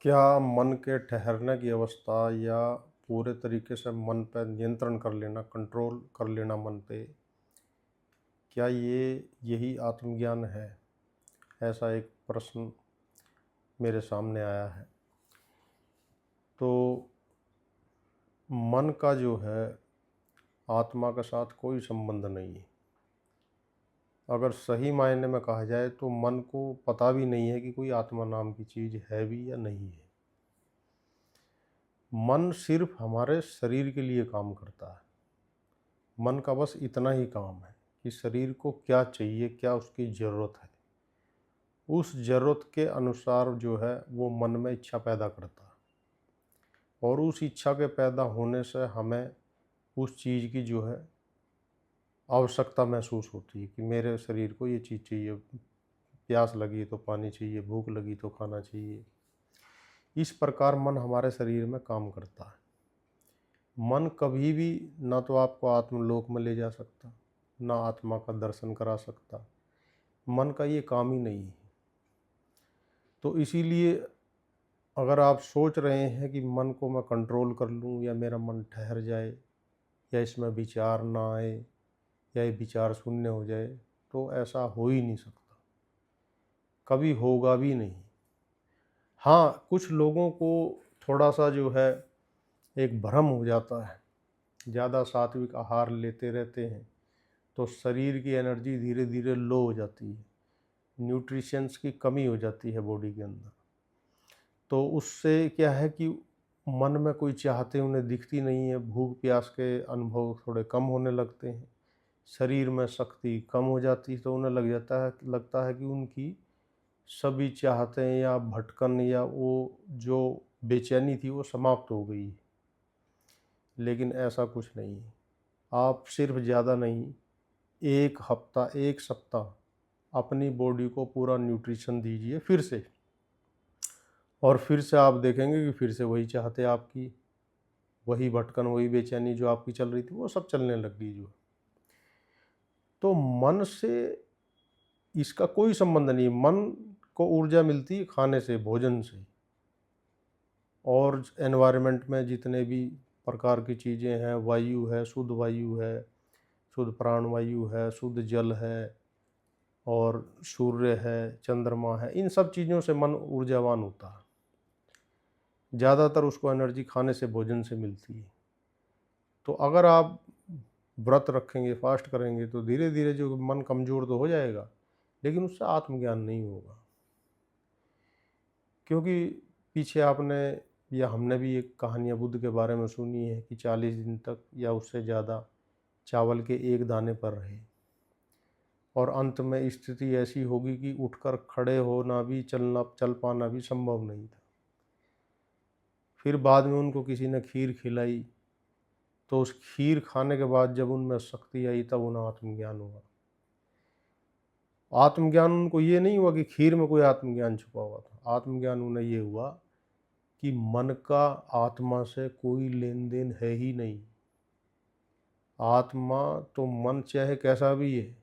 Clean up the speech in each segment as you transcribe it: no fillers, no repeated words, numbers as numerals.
क्या मन के ठहरने की अवस्था या पूरे तरीके से मन पे नियंत्रण कर लेना, कंट्रोल कर लेना मन पे, क्या ये यही आत्मज्ञान है? ऐसा एक प्रश्न मेरे सामने आया है। तो मन का जो है आत्मा के साथ कोई संबंध नहीं है। अगर सही मायने में कहा जाए तो मन को पता भी नहीं है कि कोई आत्मा नाम की चीज़ है भी या नहीं है। मन सिर्फ हमारे शरीर के लिए काम करता है। मन का बस इतना ही काम है कि शरीर को क्या चाहिए, क्या उसकी ज़रूरत है। उस ज़रूरत के अनुसार जो है वो मन में इच्छा पैदा करता है, और उस इच्छा के पैदा होने से हमें उस चीज़ की जो है आवश्यकता महसूस होती है कि मेरे शरीर को ये चीज़ चाहिए, प्यास लगी तो पानी चाहिए, भूख लगी तो खाना चाहिए। इस प्रकार मन हमारे शरीर में काम करता है। मन कभी भी ना तो आपको आत्मलोक में ले जा सकता, ना आत्मा का दर्शन करा सकता। मन का ये काम ही नहीं है। तो इसीलिए अगर आप सोच रहे हैं कि मन को मैं कंट्रोल कर लूँ या मेरा मन ठहर जाए या इसमें विचार ना आए या ये विचार शून्य हो जाए, तो ऐसा हो ही नहीं सकता, कभी होगा भी नहीं। हाँ, कुछ लोगों को थोड़ा सा जो है एक भ्रम हो जाता है। ज़्यादा सात्विक आहार लेते रहते हैं तो शरीर की एनर्जी धीरे धीरे लो हो जाती है, न्यूट्रिशंस की कमी हो जाती है बॉडी के अंदर। तो उससे क्या है कि मन में कोई चाहते उन्हें दिखती नहीं है, भूख प्यास के अनुभव थोड़े कम होने लगते हैं, शरीर में शक्ति कम हो जाती है, तो उन्हें लगता है कि उनकी सभी चाहतें या भटकन या वो जो बेचैनी थी वो समाप्त हो गई। लेकिन ऐसा कुछ नहीं है। आप सिर्फ ज़्यादा नहीं, 1 हफ्ता 1 सप्ताह अपनी बॉडी को पूरा न्यूट्रिशन दीजिए फिर से, और फिर से आप देखेंगे कि फिर से वही चाहते आपकी, वही भटकन, वही बेचैनी जो आपकी चल रही थी वो सब चलने लग गई जो। तो मन से इसका कोई संबंध नहीं। मन को ऊर्जा मिलती है खाने से, भोजन से, और एनवायरनमेंट में जितने भी प्रकार की चीज़ें हैं, वायु है, शुद्ध प्राणवायु है, शुद्ध जल है, और सूर्य है, चंद्रमा है, इन सब चीज़ों से मन ऊर्जावान होता है। ज़्यादातर उसको एनर्जी खाने से, भोजन से मिलती है। तो अगर आप व्रत रखेंगे, फास्ट करेंगे, तो धीरे धीरे जो मन कमज़ोर तो हो जाएगा, लेकिन उससे आत्मज्ञान नहीं होगा। क्योंकि पीछे आपने या हमने भी एक कहानियाँ बुद्ध के बारे में सुनी है कि 40 दिन तक या उससे ज़्यादा चावल के एक दाने पर रहे, और अंत में स्थिति ऐसी होगी कि उठकर खड़े होना भी, चल पाना भी संभव नहीं था। फिर बाद में उनको किसी ने खीर खिलाई, तो उस खीर खाने के बाद जब उनमें शक्ति आई तब उन्हें आत्मज्ञान हुआ। आत्मज्ञान उनको ये नहीं हुआ कि खीर में कोई आत्मज्ञान छुपा हुआ था। आत्मज्ञान उन्हें ये हुआ कि मन का आत्मा से कोई लेन देन है ही नहीं। आत्मा तो मन चाहे कैसा भी है,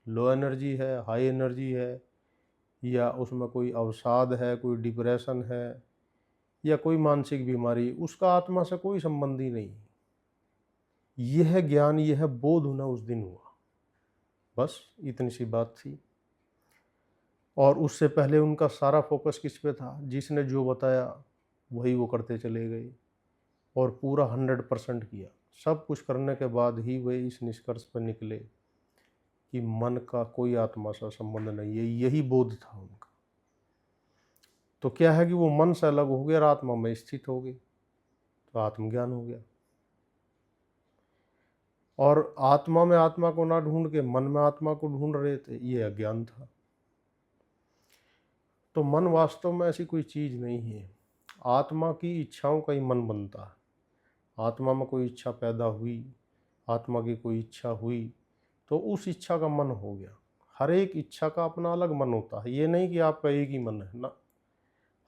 लो एनर्जी है, हाई एनर्जी है, या उसमें कोई अवसाद है, कोई डिप्रेशन है, या कोई मानसिक बीमारी, उसका आत्मा से कोई संबंध ही नहीं। यह ज्ञान, यह बोध उन्हें उस दिन हुआ। बस इतनी सी बात थी। और उससे पहले उनका सारा फोकस किस पे था? जिसने जो बताया वही वो करते चले गए, और पूरा 100% किया। सब कुछ करने के बाद ही वे इस निष्कर्ष पर निकले कि मन का कोई आत्मा से संबंध नहीं है। यही बोध था उनका। तो क्या है कि वो मन से अलग हो गया और आत्मा में स्थित हो गई, तो आत्मज्ञान हो गया। और आत्मा में आत्मा को ना ढूंढ के मन में आत्मा को ढूंढ रहे थे, ये अज्ञान था। तो मन वास्तव में ऐसी कोई चीज़ नहीं है। आत्मा की इच्छाओं का ही मन बनता है। आत्मा में कोई इच्छा पैदा हुई, आत्मा की कोई इच्छा हुई, तो उस इच्छा का मन हो गया। हर एक इच्छा का अपना अलग मन होता है। ये नहीं कि आपका एक ही मन है ना,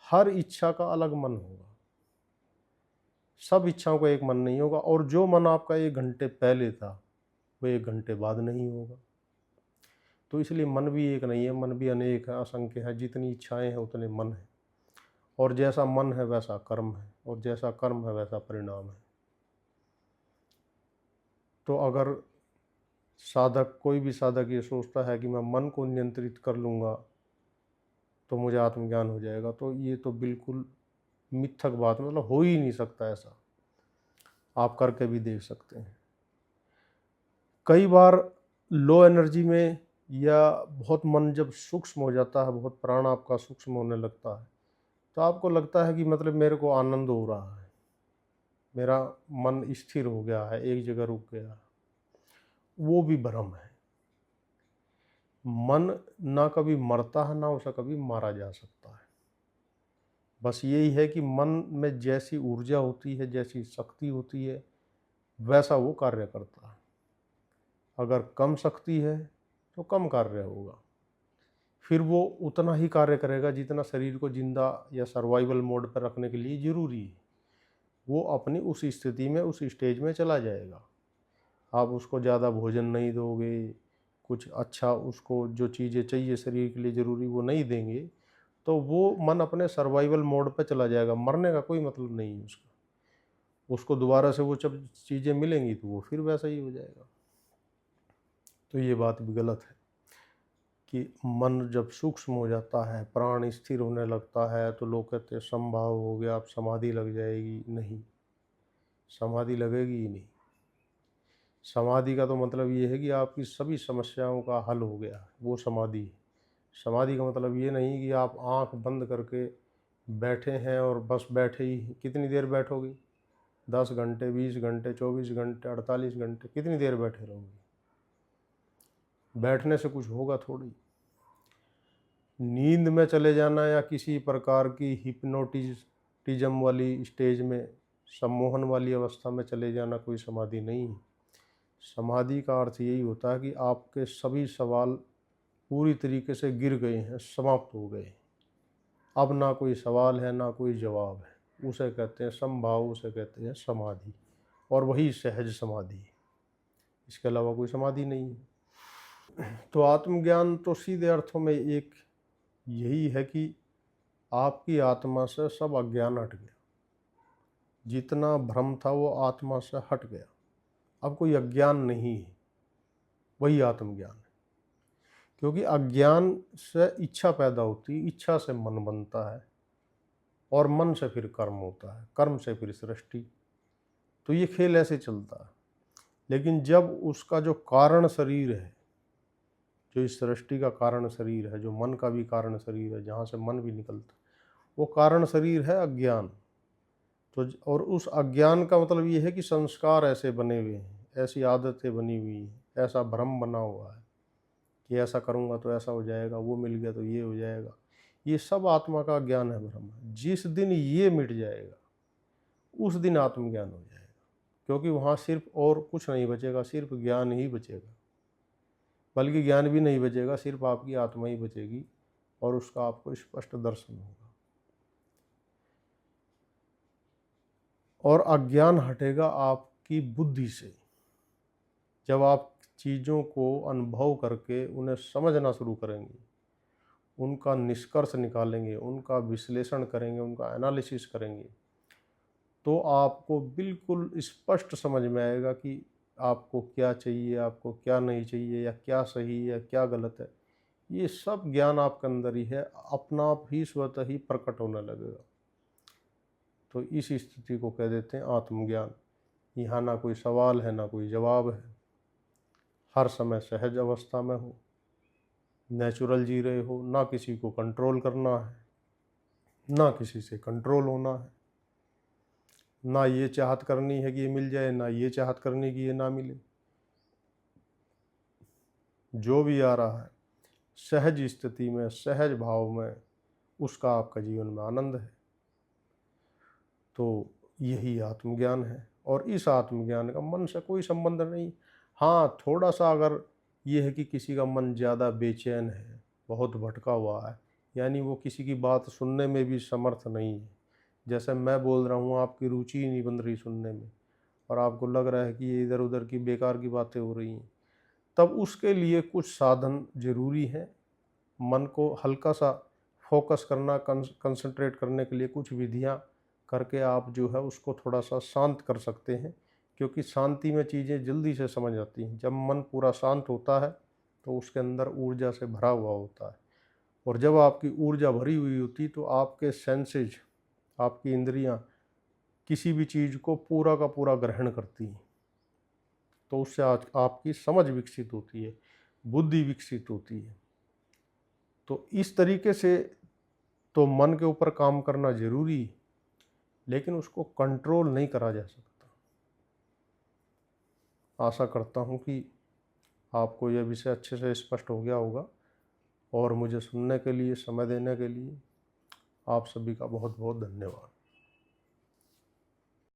हर इच्छा का अलग मन होगा। सब इच्छाओं का एक मन नहीं होगा, और जो मन आपका 1 घंटे पहले था वो 1 घंटे बाद नहीं होगा। तो इसलिए मन भी एक नहीं है, मन भी अनेक है, असंख्य है। जितनी इच्छाएं हैं उतने मन हैं। और जैसा मन है वैसा कर्म है, और जैसा कर्म है वैसा परिणाम है। तो अगर साधक, कोई भी साधक ये सोचता है कि मैं मन को नियंत्रित कर लूँगा तो मुझे आत्मज्ञान हो जाएगा, तो ये तो बिल्कुल मिथ्यक बात, मतलब हो ही नहीं सकता ऐसा। आप करके भी देख सकते हैं। कई बार लो एनर्जी में या बहुत मन जब सूक्ष्म हो जाता है, बहुत प्राण आपका सूक्ष्म होने लगता है, तो आपको लगता है कि मतलब मेरे को आनंद हो रहा है, मेरा मन स्थिर हो गया है, एक जगह रुक गया। वो भी भ्रम है। मन ना कभी मरता है, ना उसे कभी मारा जा सकता है। बस यही है कि मन में जैसी ऊर्जा होती है, जैसी शक्ति होती है, वैसा वो कार्य करता है। अगर कम शक्ति है तो कम कार्य होगा, फिर वो उतना ही कार्य करेगा जितना शरीर को जिंदा या सर्वाइवल मोड पर रखने के लिए ज़रूरी है। वो अपनी उस स्थिति में, उस स्टेज में चला जाएगा। आप उसको ज़्यादा भोजन नहीं दोगे, कुछ अच्छा उसको जो चीज़ें चाहिए शरीर के लिए ज़रूरी वो नहीं देंगे, तो वो मन अपने सर्वाइवल मोड पे चला जाएगा। मरने का कोई मतलब नहीं है उसका। उसको दोबारा से वो जब चीज़ें मिलेंगी तो वो फिर वैसा ही हो जाएगा। तो ये बात भी गलत है कि मन जब सूक्ष्म हो जाता है, प्राण स्थिर होने लगता है, तो लोग कहते हैं समभाव हो गया, अब समाधि लग जाएगी। नहीं, समाधि लगेगी ही नहीं। समाधि का तो मतलब ये है कि आपकी सभी समस्याओं का हल हो गया, वो समाधि है। समाधि का मतलब ये नहीं कि आप आंख बंद करके बैठे हैं और बस बैठे ही। कितनी देर बैठोगे? 10 घंटे, 20 घंटे, 24 घंटे, 48 घंटे, कितनी देर बैठे रहोगे? बैठने से कुछ होगा थोड़ी। नींद में चले जाना या किसी प्रकार की हिप्नोटिज्म वाली स्टेज में, सम्मोहन वाली अवस्था में चले जाना कोई समाधि नहीं है। समाधि का अर्थ यही होता है कि आपके सभी सवाल पूरी तरीके से गिर गए हैं, समाप्त हो गए। अब ना कोई सवाल है, ना कोई जवाब है। उसे कहते हैं समभाव, उसे कहते हैं समाधि, और वही सहज समाधि है। इसके अलावा कोई समाधि नहीं है। तो आत्मज्ञान तो सीधे अर्थों में एक यही है कि आपकी आत्मा से सब अज्ञान हट गया। जितना भ्रम था वो आत्मा से हट गया। अब कोई अज्ञान नहीं है, वही आत्मज्ञान है। क्योंकि अज्ञान से इच्छा पैदा होती है, इच्छा से मन बनता है, और मन से फिर कर्म होता है, कर्म से फिर सृष्टि। तो ये खेल ऐसे चलता है। लेकिन जब उसका जो कारण शरीर है, जो इस सृष्टि का कारण शरीर है, जो मन का भी कारण शरीर है, जहाँ से मन भी निकलता है, वो कारण शरीर है अज्ञान। तो और उस अज्ञान का मतलब ये है कि संस्कार ऐसे बने हुए हैं, ऐसी आदतें बनी हुई हैं, ऐसा भ्रम बना हुआ है कि ऐसा करूँगा तो ऐसा हो जाएगा, वो मिल गया तो ये हो जाएगा। ये सब आत्मा का ज्ञान है, भ्रम है। जिस दिन ये मिट जाएगा उस दिन आत्मज्ञान हो जाएगा। क्योंकि वहाँ सिर्फ और कुछ नहीं बचेगा, सिर्फ ज्ञान ही बचेगा। बल्कि ज्ञान भी नहीं बचेगा, सिर्फ आपकी आत्मा ही बचेगी, और उसका आपको स्पष्ट दर्शन होगा। और अज्ञान हटेगा आपकी बुद्धि से। जब आप चीज़ों को अनुभव करके उन्हें समझना शुरू करेंगे, उनका निष्कर्ष निकालेंगे, उनका विश्लेषण करेंगे, उनका एनालिसिस करेंगे, तो आपको बिल्कुल स्पष्ट समझ में आएगा कि आपको क्या चाहिए, आपको क्या नहीं चाहिए, या क्या सही है, क्या गलत है। ये सब ज्ञान आपके अंदर ही है, अपना आप ही स्वतः ही प्रकट होने लगेगा। तो इस स्थिति को कह देते हैं आत्मज्ञान। यहाँ ना कोई सवाल है, ना कोई जवाब है, हर समय सहज अवस्था में हो, नेचुरल जी रहे हो, ना किसी को कंट्रोल करना है, ना किसी से कंट्रोल होना है, ना ये चाहत करनी है कि ये मिल जाए, ना ये चाहत करनी कि ये ना मिले। जो भी आ रहा है सहज स्थिति में, सहज भाव में, उसका आपका जीवन में आनंद है। तो यही आत्मज्ञान है। और इस आत्मज्ञान का मन से कोई संबंध नहीं। हाँ, थोड़ा सा अगर ये है कि किसी का मन ज़्यादा बेचैन है, बहुत भटका हुआ है, यानी वो किसी की बात सुनने में भी समर्थ नहीं है, जैसे मैं बोल रहा हूँ, आपकी रुचि ही नहीं बन रही सुनने में, और आपको लग रहा है कि ये इधर उधर की बेकार की बातें हो रही हैं, तब उसके लिए कुछ साधन जरूरी हैं। मन को हल्का सा फोकस करना, कंसंट्रेट करने के लिए कुछ विधियां करके आप जो है उसको थोड़ा सा शांत कर सकते हैं, क्योंकि शांति में चीज़ें जल्दी से समझ आती हैं। जब मन पूरा शांत होता है तो उसके अंदर ऊर्जा से भरा हुआ होता है, और जब आपकी ऊर्जा भरी हुई होती तो आपके सेंसेज, आपकी इंद्रियां किसी भी चीज़ को पूरा का पूरा ग्रहण करती हैं। तो उससे आज आपकी समझ विकसित होती है, बुद्धि विकसित होती है। तो इस तरीके से तो मन के ऊपर काम करना ज़रूरी है, लेकिन उसको कंट्रोल नहीं करा जा सकता। आशा करता हूँ कि आपको यह विषय अच्छे से स्पष्ट हो गया होगा, और मुझे सुनने के लिए, समय देने के लिए आप सभी का बहुत बहुत धन्यवाद।